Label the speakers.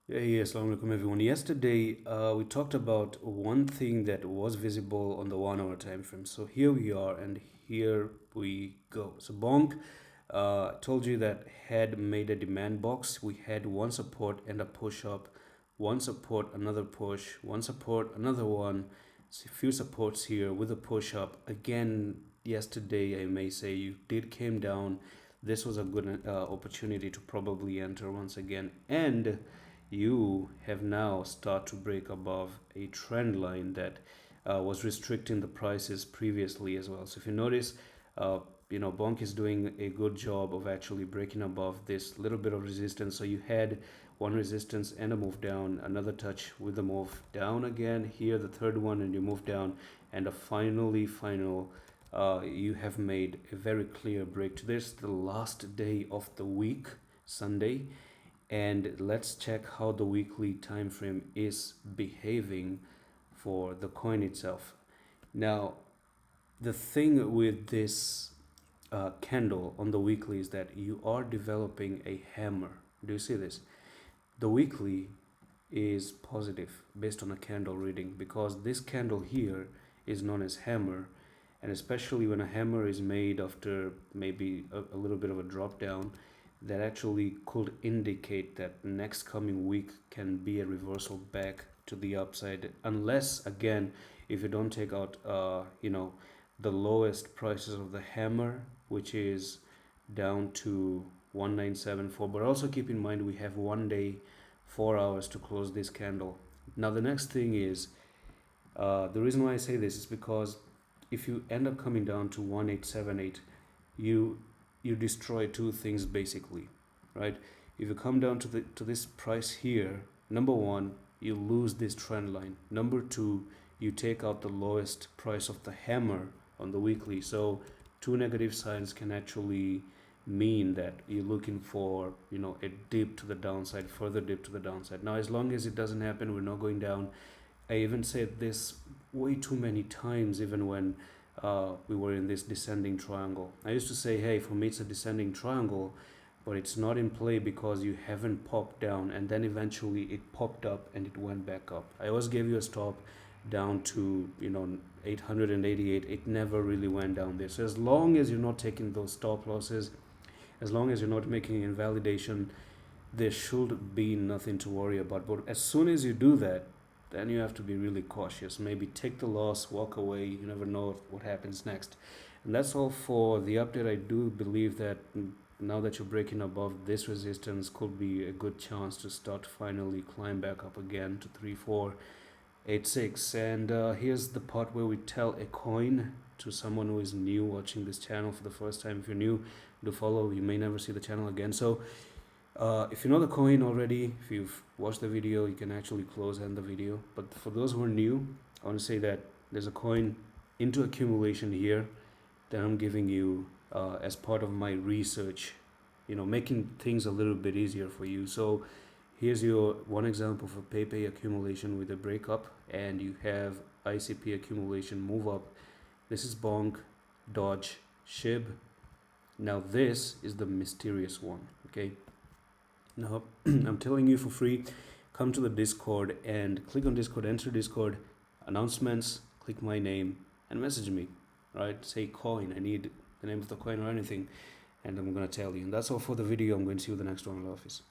Speaker 1: Hey, assalamu alaikum everyone. Yesterday, we talked about one thing that was visible on the 1 hour time frame. So here we are, and here we go. So Bonk told you that had made a demand box. We had one support and a push up, one support, another push, one support, another one. So a few supports here with a push up. Again, yesterday, I may say you did came down. This was a good opportunity to probably enter once again, and you have now start to break above a trend line that was restricting the prices previously as well. So if you notice, uh, Bonk is doing a good job of actually breaking above this little bit of resistance. So you had one resistance and a move down, another touch with the move down again. Here the third one, and you move down, and a final. You have made a very clear break to this, the last day of the week, Sunday, and let's check how the weekly time frame is behaving for the coin itself. Now, the thing with this candle on the weekly is that you are developing a hammer. Do you see this? The weekly is positive based on a candle reading, because this candle here is known as hammer, and especially when a hammer is made after maybe a little bit of a drop down, that actually could indicate that next coming week can be a reversal back to the upside, unless again, if you don't take out the lowest prices of the hammer, which is down to 1974. But also keep in mind we have 1 day 4 hours to close this candle. Now the next thing is, the reason why I say this is because if you end up coming down to 1878, you you destroy two things basically, right? If you come down to this price here, number one, you lose this trend line. Number two, you take out the lowest price of the hammer on the weekly. So two negative signs can actually mean that you're looking for a dip to the downside, further dip to the downside. Now as long as it doesn't happen, we're not going down. I even said this way too many times, even when we were in this descending triangle. I used to say, hey, for me it's a descending triangle, but it's not in play because you haven't popped down, and then eventually it popped up and it went back up. I always gave you a stop down to 888. It never really went down there. So as long as you're not taking those stop losses, as long as you're not making invalidation, there should be nothing to worry about. But as soon as you do that, then you have to be really cautious. Maybe take the loss, walk away. You never know what happens next. And that's all for the update. I do believe that now that you're breaking above this resistance, could be a good chance to start to finally climb back up again to 3486. And here's the part where we tell a coin to someone who is new watching this channel for the first time. If you're new, do follow. You may never see the channel again. So if you know the coin already, if you've watched the video, you can actually close end the video. But for those who are new, I want to say that there's a coin into accumulation here that I'm giving you as part of my research, making things a little bit easier for you. So here's your one example for PayPay accumulation with a breakup, and you have ICP accumulation move up. This is Bonk, Dodge, Shib. Now this is the mysterious one, okay? Now, I'm telling you for free, come to the Discord and click on Discord, enter Discord, announcements, click my name and message me, right? Say coin, I need the name of the coin or anything, and I'm going to tell you. And that's all for the video. I'm going to see you in the next one in the office.